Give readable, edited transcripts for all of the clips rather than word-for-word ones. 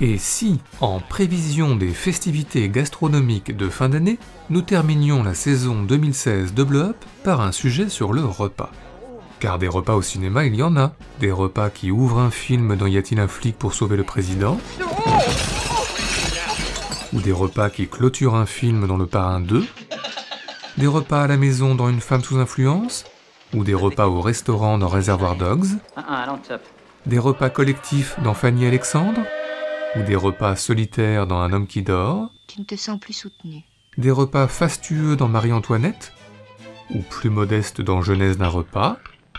Et si, en prévision des festivités gastronomiques de fin d'année, nous terminions la saison 2016 de Bleu Up par un sujet sur le repas? Car des repas au cinéma, il y en a. Des repas qui ouvrent un film dans Y a-t-il un flic pour sauver le président? Ou des repas qui clôturent un film dans Le Parrain 2? Des repas à la maison dans Une femme sous influence? Ou des repas au restaurant dans Reservoir Dogs? Des repas collectifs dans Fanny et Alexandre? Ou des repas solitaires dans Un homme qui dort? Tu ne te sens plus soutenu. Des repas fastueux dans Marie-Antoinette? Ou plus modestes dans Genèse d'un repas?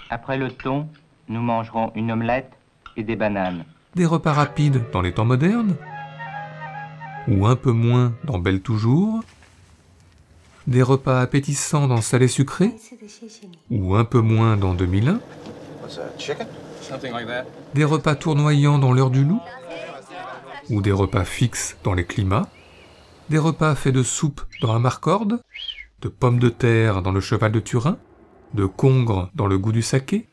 Après le thon, nous mangerons une omelette et des bananes. Des repas rapides dans Les temps modernes? Ou un peu moins dans Belle toujours? Des repas appétissants dans Salé sucré? Ou un peu moins dans 2001? Des repas tournoyants dans L'heure du loup? Ou des repas fixes dans Les climats? Des repas faits de soupe dans Amarcord? De pommes de terre dans Le cheval de Turin? De congre dans Le goût du saké?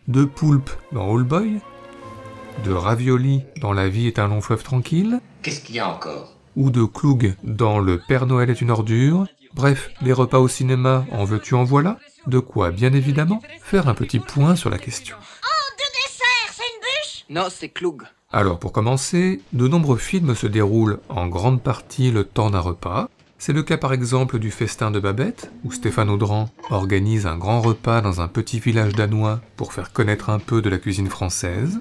De poulpe dans All Boy? De ravioli dans La vie est un long fleuve tranquille? Qu'est-ce qu'il y a encore? Ou de cloug dans Le Père Noël est une ordure? Bref, des repas au cinéma, en veux-tu en voilà? De quoi, bien évidemment, faire un petit point sur la question. Oh, de dessert, c'est une bûche? Non, c'est Cloug. Alors pour commencer, de nombreux films se déroulent en grande partie le temps d'un repas. C'est le cas par exemple du Festin de Babette, où Stéphane Audran organise un grand repas dans un petit village danois pour faire connaître un peu de la cuisine française.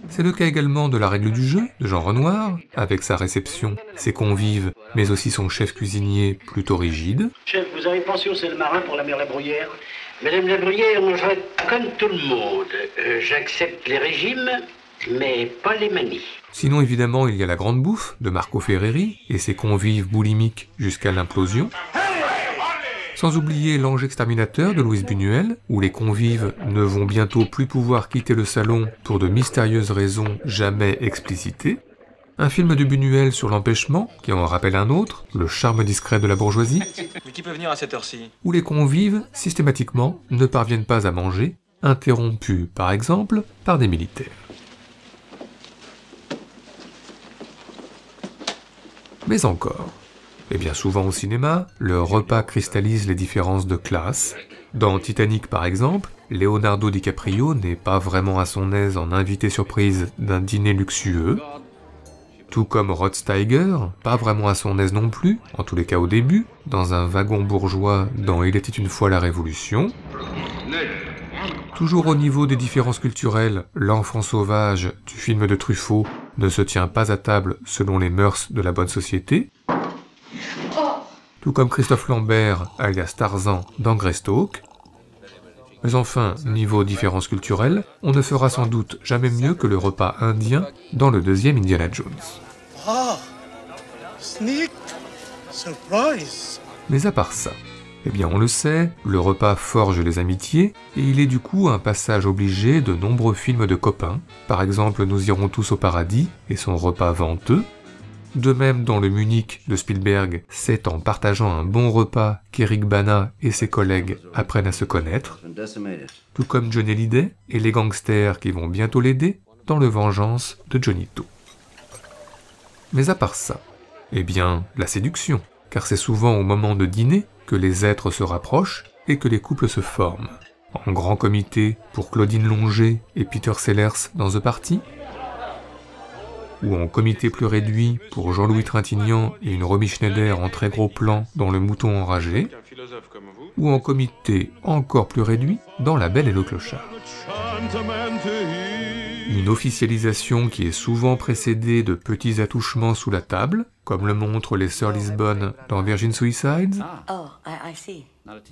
C'est le cas également de La règle du jeu, de Jean Renoir, avec sa réception, ses convives, mais aussi son chef cuisinier plutôt rigide. Chef, vous avez pensé au sel marin pour la mer La Bruyère? Madame La Bruyère, moi je vais comme tout le monde. J'accepte les régimes, mais pas les manies. Sinon évidemment il y a La grande bouffe de Marco Ferreri et ses convives boulimiques jusqu'à l'implosion. Sans oublier L'ange exterminateur de Louise Buñuel, où les convives ne vont bientôt plus pouvoir quitter le salon pour de mystérieuses raisons jamais explicitées. Un film de Buñuel sur l'empêchement, qui en rappelle un autre, Le charme discret de la bourgeoisie. Mais qui peut venir à cette heure-ci? Où les convives, systématiquement, ne parviennent pas à manger, interrompus, par exemple, par des militaires. Mais encore, et bien souvent au cinéma, le repas cristallise les différences de classe. Dans Titanic par exemple, Leonardo DiCaprio n'est pas vraiment à son aise en invité surprise d'un dîner luxueux, tout comme Rod Steiger, pas vraiment à son aise non plus, en tous les cas au début, dans un wagon bourgeois dans Il était une fois la Révolution. Toujours au niveau des différences culturelles, L'enfant sauvage du film de Truffaut ne se tient pas à table selon les mœurs de la bonne société. Tout comme Christophe Lambert, alias Tarzan, dans Greystoke. Mais enfin, niveau différences culturelles, on ne fera sans doute jamais mieux que le repas indien dans le deuxième Indiana Jones. Ah, sneak surprise. Mais à part ça, eh bien on le sait, le repas forge les amitiés, et il est du coup un passage obligé de nombreux films de copains, par exemple Nous irons tous au paradis et son repas venteux. De même dans le Munich de Spielberg, c'est en partageant un bon repas qu'Eric Bana et ses collègues apprennent à se connaître, tout comme Johnny Hallyday et les gangsters qui vont bientôt l'aider dans Le Vengeance de Johnny To. Mais à part ça, eh bien la séduction, car c'est souvent au moment de dîner que les êtres se rapprochent et que les couples se forment. En grand comité pour Claudine Longer et Peter Sellers dans The Party, ou en comité plus réduit pour Jean-Louis Trintignant et une Romy Schneider en très gros plan dans Le Mouton enragé, ou en comité encore plus réduit dans La Belle et le Clochard. Une officialisation qui est souvent précédée de petits attouchements sous la table, comme le montrent les Sœurs Lisbonne dans Virgin Suicides,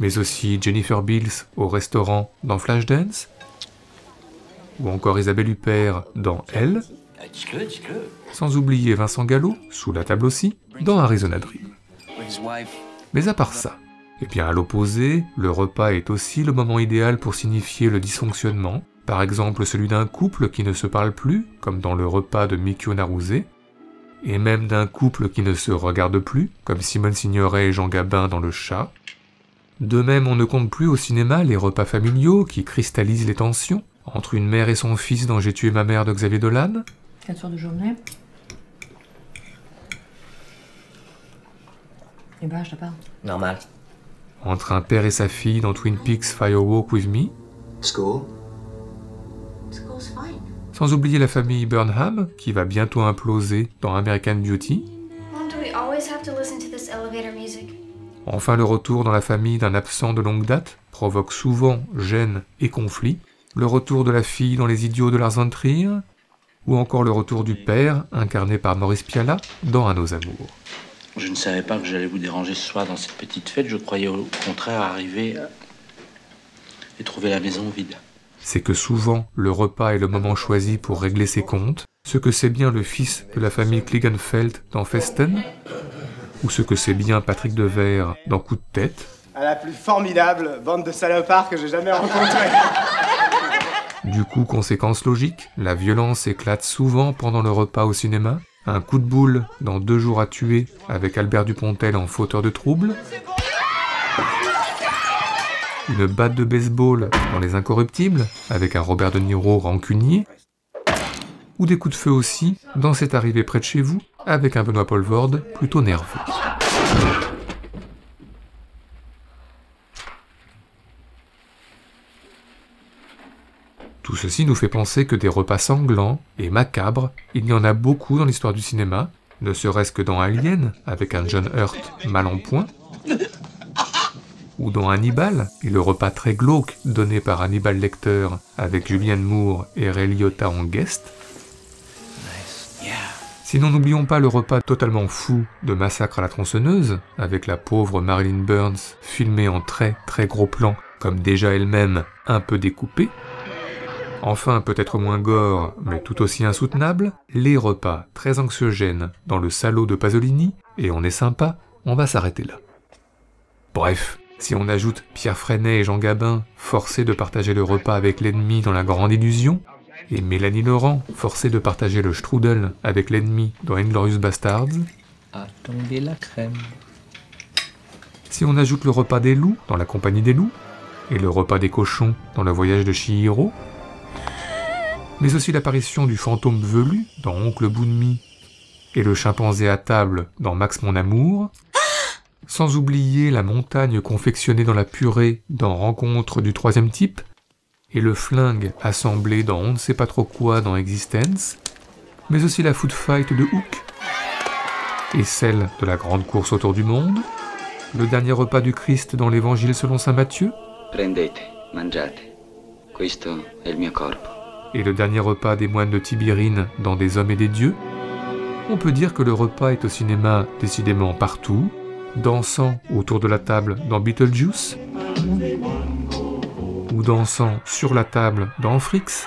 mais aussi Jennifer Beals au restaurant dans Flashdance, ou encore Isabelle Huppert dans Elle, sans oublier Vincent Gallo, sous la table aussi, dans Arizona Dream. Mais à part ça, et bien à l'opposé, le repas est aussi le moment idéal pour signifier le dysfonctionnement, par exemple celui d'un couple qui ne se parle plus, comme dans le repas de Mikio Naruse, et même d'un couple qui ne se regarde plus, comme Simone Signoret et Jean Gabin dans Le Chat. De même, on ne compte plus au cinéma les repas familiaux qui cristallisent les tensions, entre une mère et son fils dans J'ai tué ma mère de Xavier Dolan, 4 soirs de journée, Eh ben, je te parle. Normal. Entre un père et sa fille dans Twin Peaks Firewalk With Me. School. School's fine. Sans oublier la famille Burnham, qui va bientôt imploser dans American Beauty. Mom, do we always have to listen to this elevator music? Enfin, le retour dans la famille d'un absent de longue date provoque souvent gêne et conflit. Le retour de la fille dans Les Idiots de Lars von Trier. Ou encore le retour du père, incarné par Maurice Pialat, dans À nos amours. Je ne savais pas que j'allais vous déranger ce soir dans cette petite fête. Je croyais au contraire arriver et trouver la maison vide. C'est que souvent, le repas est le moment choisi pour régler ses comptes, ce que c'est bien le fils de la famille Klingenfeld dans Festen, ou ce que c'est bien Patrick Devers dans Coup de tête. À la plus formidable bande de salopards que j'ai jamais rencontrée. Du coup, conséquence logique, la violence éclate souvent pendant le repas au cinéma. Un coup de boule dans 2 jours à tuer avec Albert Dupontel en fauteur de trouble. Une batte de baseball dans Les Incorruptibles avec un Robert De Niro rancunier. Ou des coups de feu aussi dans C'est arrivé près de chez vous avec un Benoît Poelvoorde plutôt nerveux. Tout ceci nous fait penser que des repas sanglants et macabres, il y en a beaucoup dans l'histoire du cinéma, ne serait-ce que dans Alien, avec un John Hurt mal en point, ou dans Hannibal, et le repas très glauque donné par Hannibal Lecter avec Julianne Moore et Ray Liotta en guest. Sinon, n'oublions pas le repas totalement fou de Massacre à la tronçonneuse, avec la pauvre Marilyn Burns filmée en très très gros plan, comme déjà elle-même un peu découpée. Enfin, peut-être moins gore, mais tout aussi insoutenable, les repas très anxiogènes dans Le Salaud de Pasolini, et on est sympa, on va s'arrêter là. Bref, si on ajoute Pierre Freinet et Jean Gabin, forcés de partager le repas avec l'ennemi dans La Grande Illusion, et Mélanie Laurent, forcée de partager le strudel avec l'ennemi dans Inglourious Basterds, A tombé la crème. Si on ajoute le repas des loups dans La Compagnie des loups, et le repas des cochons dans Le Voyage de Chihiro, mais aussi l'apparition du fantôme velu dans Oncle Boonmi et le chimpanzé à table dans Max mon amour, sans oublier la montagne confectionnée dans la purée dans Rencontre du troisième type, et le flingue assemblé dans on ne sait pas trop quoi dans Existence, mais aussi la food fight de Hook, et celle de la grande course autour du monde, le dernier repas du Christ dans l'Évangile selon saint Matthieu, Prendete, mangiate, questo è il mio corpo. Et le dernier repas des moines de Tibérine dans Des hommes et des dieux. On peut dire que le repas est au cinéma décidément partout, dansant autour de la table dans Beetlejuice, ou dansant sur la table dans Fricks,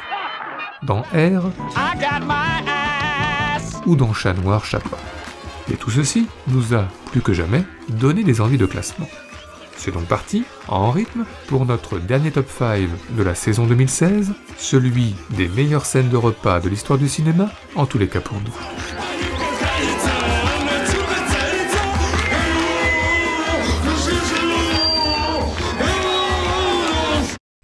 dans Air, ou dans Chat Noir, Chat Noir. Et tout ceci nous a, plus que jamais, donné des envies de classement. C'est donc parti, en rythme, pour notre dernier top 5 de la saison 2016, celui des meilleures scènes de repas de l'histoire du cinéma, en tous les cas pour nous.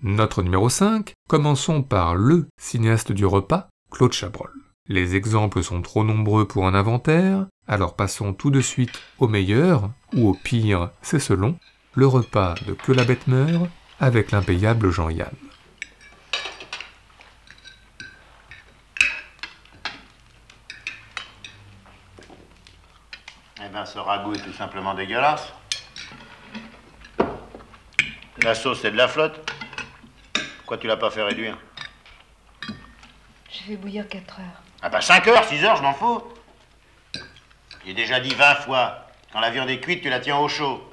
Notre numéro 5, commençons par le cinéaste du repas, Claude Chabrol. Les exemples sont trop nombreux pour un inventaire, alors passons tout de suite au meilleur, ou au pire, c'est selon, le repas de Que la bête meure, avec l'impayable Jean-Yann. Eh ben, ce ragoût est tout simplement dégueulasse. La sauce, c'est de la flotte. Pourquoi tu l'as pas fait réduire? Je fais bouillir 4 heures. Ah bah 5 heures, 6 heures, je m'en fous. J'ai déjà dit 20 fois, quand la viande est cuite, tu la tiens au chaud.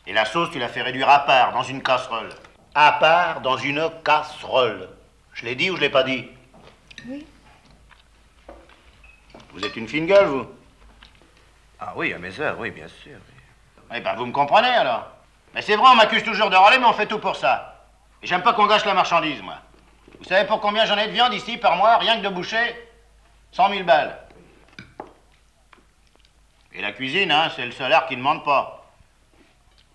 Et la sauce, tu la fais réduire à part, dans une casserole. À part, dans une casserole. Je l'ai dit ou je l'ai pas dit? Oui. Vous êtes une fine gueule, vous? Ah oui, à mes heures, oui, bien sûr. Eh ben, vous me comprenez, alors? Mais c'est vrai, on m'accuse toujours de râler, mais on fait tout pour ça. Et j'aime pas qu'on gâche la marchandise, moi. Vous savez pour combien j'en ai de viande ici, par mois, rien que de boucher? 100 000 balles. Et la cuisine, hein, c'est le seul art qui ne demande pas.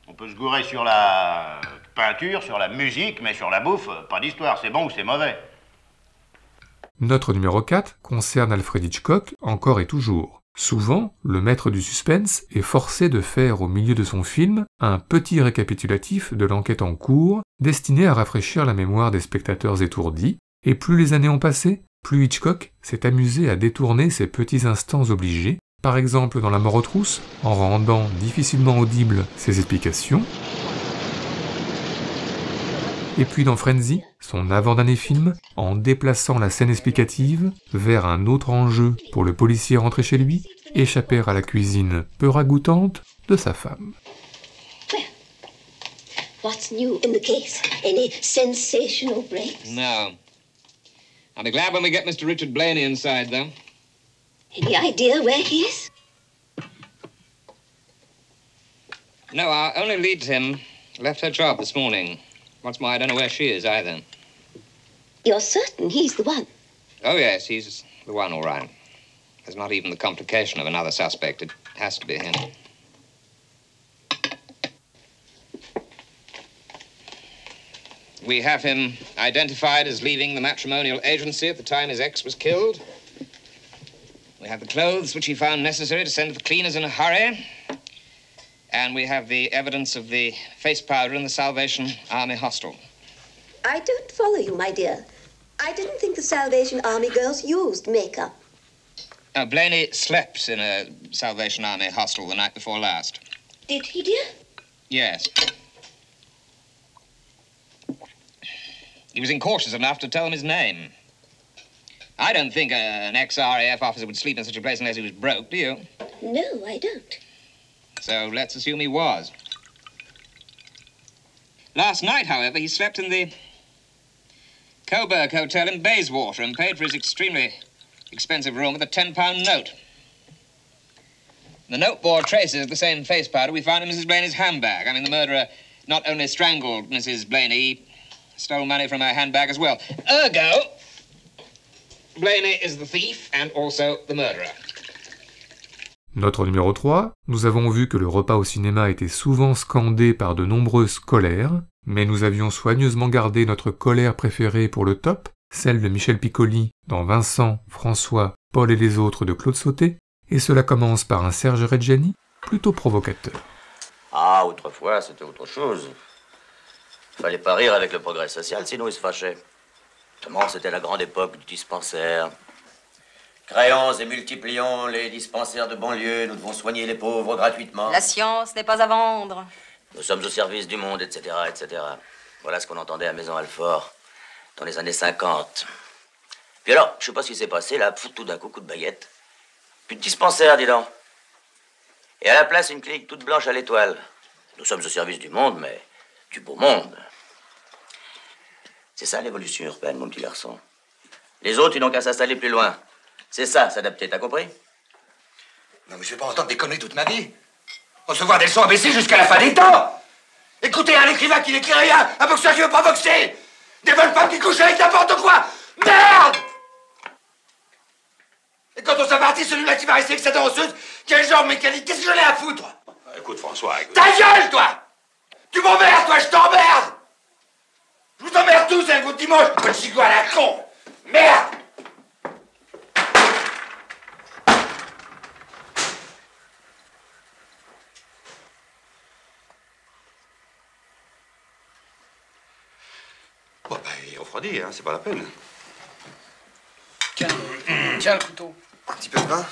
On peut se gourer sur la peinture, sur la musique, mais sur la bouffe, pas d'histoire, c'est bon ou c'est mauvais. Notre numéro 4 concerne Alfred Hitchcock, encore et toujours. Souvent, le maître du suspense est forcé de faire au milieu de son film un petit récapitulatif de l'enquête en cours, destiné à rafraîchir la mémoire des spectateurs étourdis, et plus les années ont passé, plus Hitchcock s'est amusé à détourner ces petits instants obligés, par exemple dans La mort aux trousses, en rendant difficilement audibles ses explications, et puis dans Frenzy, son avant-dernier film, en déplaçant la scène explicative vers un autre enjeu pour le policier rentré chez lui, échapper à la cuisine peu ragoûtante de sa femme. What's new in the case? Any sensational breaks? No. I'll be glad when we get Mr. Richard Blaney inside, though. Any idea where he is? No, our only lead, Tim, left her job this morning. What's more, I don't know where she is either. You're certain he's the one? Oh, yes, he's the one, all right. There's not even the complication of another suspect. It has to be him. We have him identified as leaving the matrimonial agency at the time his ex was killed. We have the clothes which he found necessary to send to the cleaners in a hurry. And we have the evidence of the face powder in the Salvation Army hostel. I don't follow you, my dear. I didn't think the Salvation Army girls used makeup. Blaney slept in a Salvation Army hostel the night before last. Did he, dear? Yes. He was incautious enough to tell them his name. I don't think an ex-RAF officer would sleep in such a place unless he was broke, do you? No, I don't. So let's assume he was. Last night, however, he slept in the Coburg Hotel in Bayswater and paid for his extremely expensive room with a £10 note. The note bore traces of the same face powder we found in Mrs. Blaney's handbag. I mean, the murderer not only strangled Mrs. Blaney, he stole money from her handbag as well. Ergo, Blaney is the thief and also the murderer. Notre numéro 3, nous avons vu que le repas au cinéma était souvent scandé par de nombreuses colères, mais nous avions soigneusement gardé notre colère préférée pour le top, celle de Michel Piccoli dans Vincent, François, Paul et les autres de Claude Sauté, et cela commence par un Serge Reggiani plutôt provocateur. Ah, autrefois, c'était autre chose. Fallait pas rire avec le progrès social, sinon il se fâchait. Comment c'était la grande époque du dispensaire. Créons et multiplions les dispensaires de banlieue, nous devons soigner les pauvres gratuitement. La science n'est pas à vendre. Nous sommes au service du monde, etc., etc. Voilà ce qu'on entendait à Maison-Alfort dans les années 50. Puis alors, je sais pas ce qui s'est passé, là, tout d'un coup de baguette. Plus de dispensaire, dis donc. Et à la place, une clinique toute blanche à l'étoile. Nous sommes au service du monde, mais du beau monde. C'est ça l'évolution urbaine, mon petit garçon. Les autres, ils n'ont qu'à s'installer plus loin. C'est ça, s'adapter, t'as compris? Non, mais je vais pas entendre des conneries toute ma vie. Recevoir des leçons ABC jusqu'à la fin des temps. Écoutez un écrivain qui n'écrit rien, un boxeur qui veut pas boxer. Des bonnes femmes qui couchent avec n'importe quoi. Merde! Et quand on s'est parti, celui-là qui va rester avec sa danseuse, quel genre de mécanique? Qu'est-ce que j'en ai à foutre? Écoute, François, écoute. Ta gueule, toi! Tu m'emmerdes, toi, je t'emmerde! Je vous emmerde tous avec votre dimanche, votre chico à la con! Merde! Bon, ben, il refroidit, hein, c'est pas la peine. Tiens le couteau. Un petit peu de vin.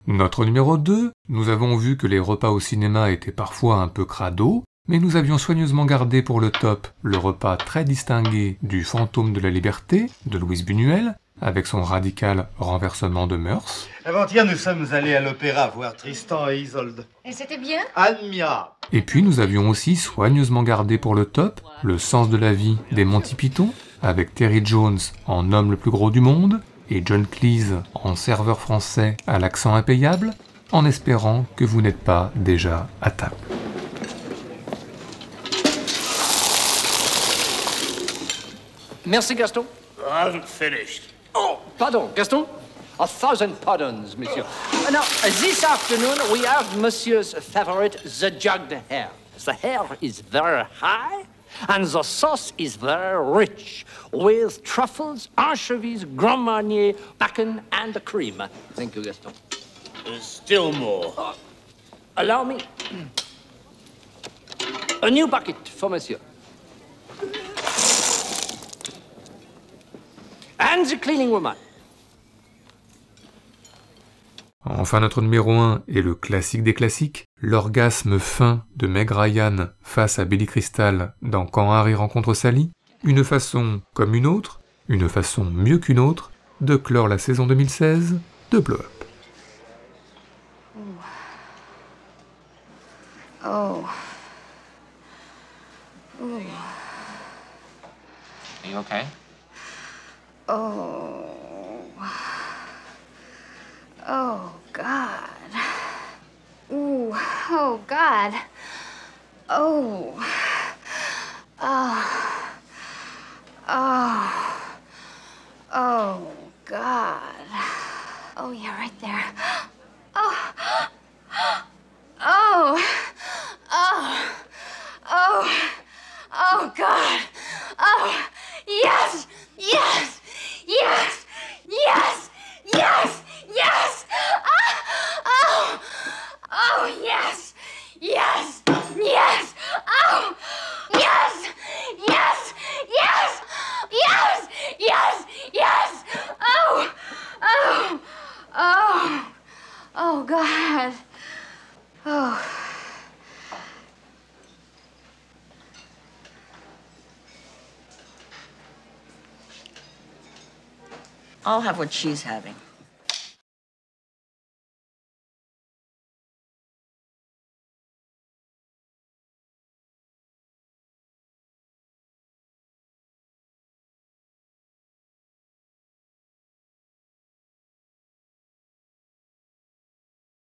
Notre numéro 2, nous avons vu que les repas au cinéma étaient parfois un peu crado, mais nous avions soigneusement gardé pour le top le repas très distingué du Fantôme de la Liberté de Louise Buñuel, avec son radical renversement de mœurs. Avant-hier, nous sommes allés à l'opéra voir Tristan et Isolde. Et c'était bien? Admirable. Et puis nous avions aussi soigneusement gardé pour le top le sens de la vie des Monty Python, avec Terry Jones en homme le plus gros du monde, et John Cleese en serveur français à l'accent impayable, en espérant que vous n'êtes pas déjà à table. Merci, Gaston. I haven't finished. Oh, pardon, Gaston? 1,000 pardons, monsieur. Now, this afternoon, we have monsieur's favorite, the jugged hare. The hare is very high, and the sauce is very rich, with truffles, anchovies, Grand Marnier, bacon, and cream. Thank you, Gaston. Still more. Allow me. A new bucket for monsieur. And the cleaning woman. Enfin, notre numéro 1 est le classique des classiques, l'orgasme fin de Meg Ryan face à Billy Crystal dans Quand Harry rencontre Sally, une façon comme une autre, une façon mieux qu'une autre, de clore la saison 2016 de Blow Up. Oh. Ooh. Are you okay? Oh. Oh, God. Ooh. Oh, God. Oh. Oh. Oh. Oh, God. Oh, yeah, right there. Oh. Oh. Oh. Oh. Oh, God. Oh. Yes. Yes. Yes. Yes. Yes. Yes. Oh. Oh, yes. Yes. Yes. Oh. Yes. Yes. Yes. Yes. Yes. Yes. Oh. Oh. Oh. Oh, God. Oh. I'll have what she's having.